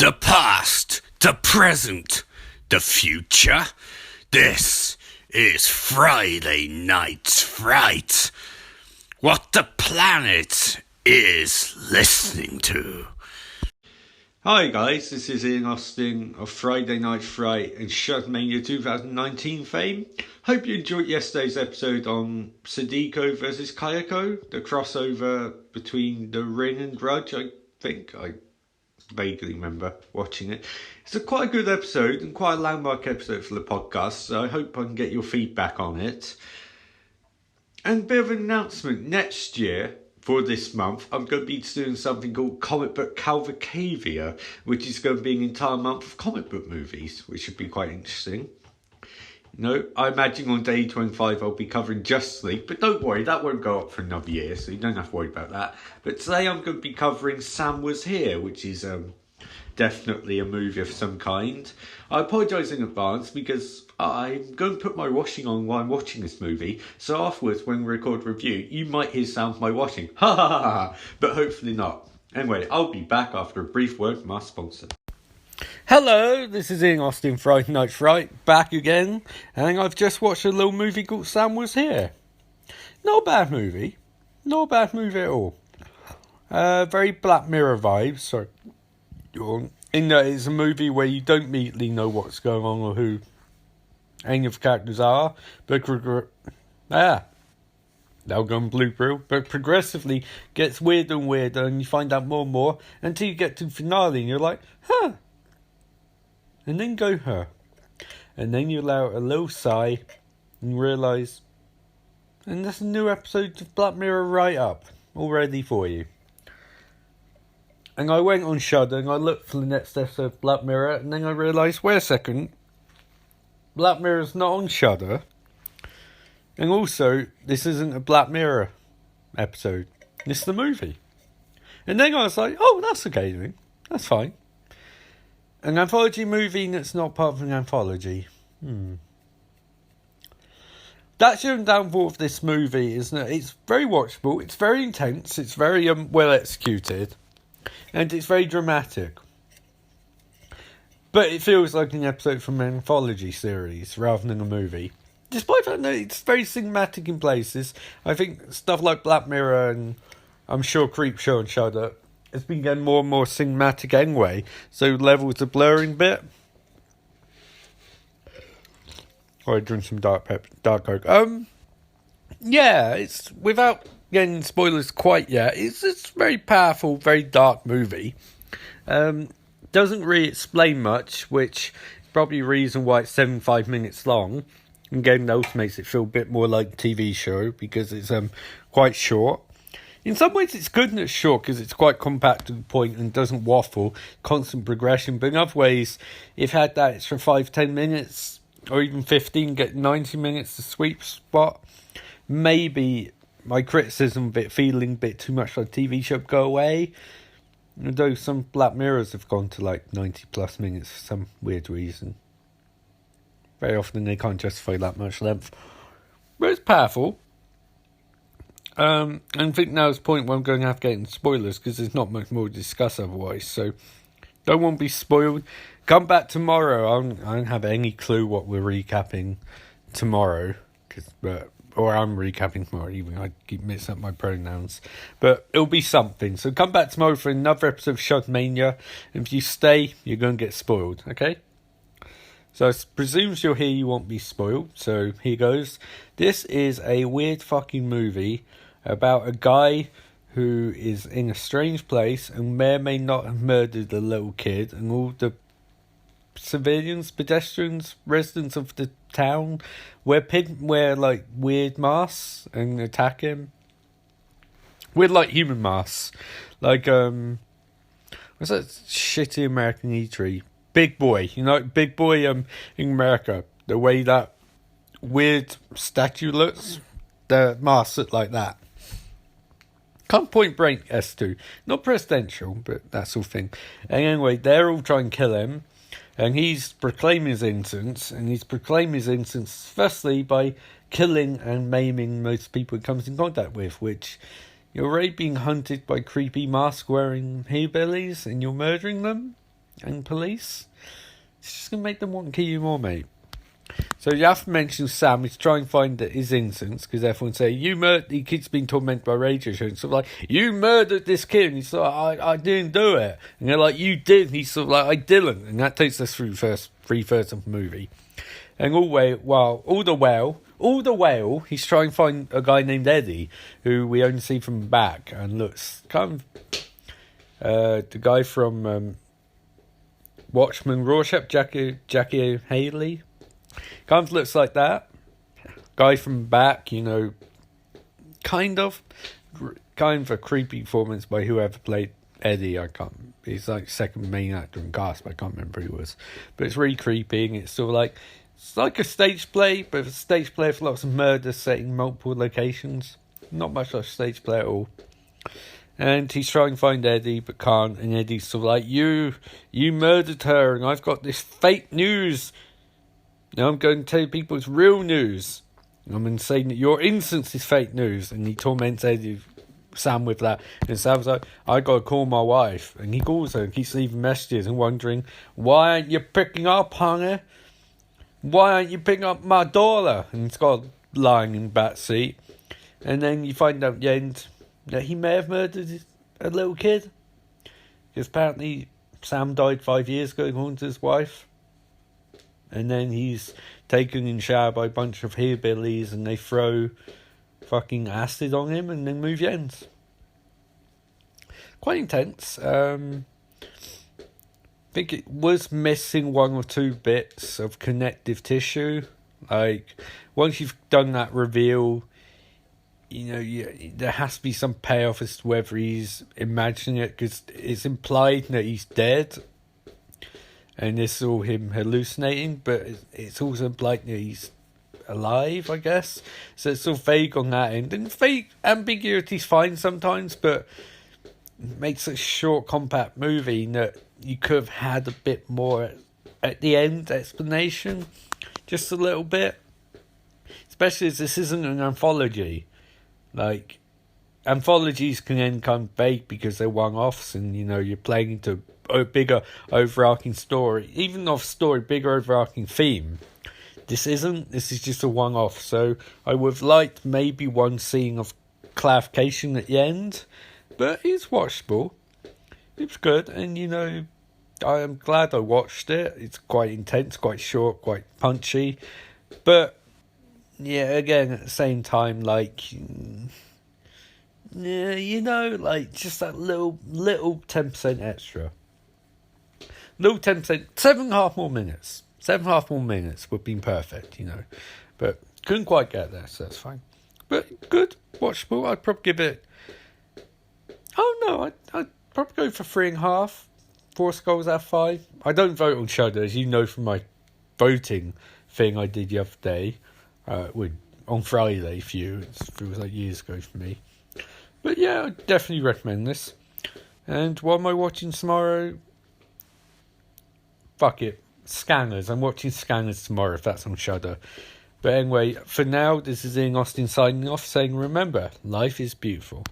The past, the present, the future. This is Friday Night's Fright. What the planet is listening to. Hi guys, this is Ian Austin of Friday Night Fright and ShudderMania 2019 fame. Hope you enjoyed yesterday's episode on Sadiko versus Kayako, the crossover between The Ring and Grudge. I vaguely remember watching it. It's quite a good episode and quite a landmark episode for the podcast, so I hope I can get your feedback on it. And a bit of an announcement, next year, for this month, I'm going to be doing something called Comic Book Calvacavia, which is going to be an entire month of comic book movies, which should be quite interesting. I imagine on day 25 I'll be covering Justice League, but don't worry, that won't go up for another year, so you don't have to worry about that. But today I'm going to be covering Sam Was Here, which is definitely a movie of some kind. I apologise in advance because I'm going to put my washing on while I'm watching this movie, so afterwards when we record review you might hear sound of my washing, ha ha ha ha, but hopefully not. Anyway, I'll be back after a brief word from our sponsor. Hello, this is Ian Austin, Friday Night Fright, back again, and I've just watched a little movie called Sam Was Here. Not a bad movie at all. Very Black Mirror vibes, so in that it's a movie where you don't immediately know what's going on or who any of the characters are, but they'll go blue, but progressively gets weirder and weirder, and you find out more and more until you get to the finale, and you're like, huh. And then go, huh. And then you allow a little sigh and realise, and that's a new episode of Black Mirror right up, all ready for you. And I went on Shudder and I looked for the next episode of Black Mirror, and then I realised, wait a second, Black Mirror's not on Shudder. And also, this isn't a Black Mirror episode. It's the movie. And then I was like, oh, that's okay then. That's fine. An anthology movie that's not part of an anthology. That's your downfall of this movie, isn't it? It's very watchable. It's very intense. It's very well executed. And it's very dramatic. But it feels like an episode from an anthology series rather than a movie. Despite that, it's very cinematic in places. I think stuff like Black Mirror and I'm sure Creepshow and Shudder has been getting more and more cinematic anyway. So levels are blurring a bit. Or I drink some dark Coke. Yeah, it's without getting spoilers quite yet. It's a very powerful, very dark movie. Doesn't really explain much, which is probably the reason why it's 75 minutes long. And again, that also makes it feel a bit more like a TV show because it's quite short. In some ways, it's good that it's short because it's quite compact to the point and doesn't waffle, constant progression. But in other ways, if had that extra 5-10 minutes or even 15, get 90 minutes to sweep spot, maybe my criticism of it feeling a bit too much like a TV show go away. Although some Black Mirrors have gone to like 90 plus minutes for some weird reason. Very often they can't justify that much length. But it's powerful. And I think now's the point where I'm going to have to get into spoilers because there's not much more to discuss otherwise. So don't want to be spoiled. Come back tomorrow. I don't have any clue what we're recapping tomorrow. Or I'm recapping tomorrow, even I keep mixing up my pronouns. But it'll be something. So come back tomorrow for another episode of ShudderMania. And if you stay, you're going to get spoiled, okay? So I presume you're here, you won't be spoiled. So here goes. This is a weird fucking movie about a guy who is in a strange place and may or may not have murdered a little kid, and all the civilians, pedestrians, residents of the town wear like weird masks and attack him. Weird like human masks. Like what's that shitty American eatery? Big Boy, Big Boy in America. The way that weird statue looks, the masks look like that. Can't point blank S2. Not presidential, but that sort of thing. And anyway, they're all trying to kill him. And he's proclaiming his innocence. And he's proclaiming his innocence firstly by killing and maiming most people he comes in contact with. Which, you're already being hunted by creepy mask-wearing hillbillies and you're murdering them? and police. It's just going to make them want to kill you more, mate. So you have to mention Sam is trying to find his innocence, because everyone say, the kid's been tormented by radio shows. Sort of like, you murdered this kid. And he's sort of, I didn't do it. And they're like, you did. And he's sort of like, I didn't. And that takes us through the first 3/3 of the movie. And all the while, he's trying to find a guy named Eddie, who we only see from the back, and looks kind of the guy from Watchmen Rorschach, Jackie Haley. Kind of looks like that. Guy from the back, kind of a creepy performance by whoever played Eddie. He's like second main actor in cast, but I can't remember who he was. But it's really creepy, and it's sort of like, it's like a stage play, but a stage play for lots of murders set in multiple locations. Not much like a stage play at all. And he's trying to find Eddie, but can't. And Eddie's sort of like, you murdered her, and I've got this fake news. Now I'm going to tell people it's real news. I'm saying that your innocence is fake news. And he torments Sam with that. And Sam's like, I got to call my wife. And he calls her and keeps leaving messages and wondering, why aren't you picking up, honey? Why aren't you picking up my daughter? And he's got lying in the back seat. And then you find out at the end that he may have murdered a little kid. Because apparently Sam died 5 years ago according to his wife. And then he's taken in shower by a bunch of hillbillies, and they throw fucking acid on him, and then the movie ends. Quite intense. I think it was missing one or two bits of connective tissue. Like, once you've done that reveal, there has to be some payoff as to whether he's imagining it, because it's implied that he's dead. And this is all him hallucinating, but it's also implied that he's alive, I guess. So it's sort of vague on that end. And vague ambiguity's fine sometimes, but it makes a short, compact movie that you could have had a bit more at the end explanation. Just a little bit. Especially as this isn't an anthology. Like, anthologies can end kind of vague because they're one-offs, and you're playing into a bigger overarching story, even off story, bigger overarching theme. This isn't. This is just a one-off. So I would have liked maybe one scene of clarification at the end, but it's watchable. It's good, and I am glad I watched it. It's quite intense, quite short, quite punchy, but yeah, again at the same time, like, like just that little 10% extra. Little 10%, 7.5 more minutes. 7.5 more minutes would have been perfect, But couldn't quite get there, so that's fine. But good, watchable. I'd probably give it... I'd probably go for 3.5. 4 skulls out of 5. I don't vote on Shudder, as you know from my voting thing I did the other day. On Friday for you. It was like years ago for me. But yeah, I definitely recommend this. And what am I watching tomorrow? Fuck it. Scanners. I'm watching Scanners tomorrow, if that's on Shudder. But anyway, for now, this is Ian Austin signing off, saying remember, life is beautiful.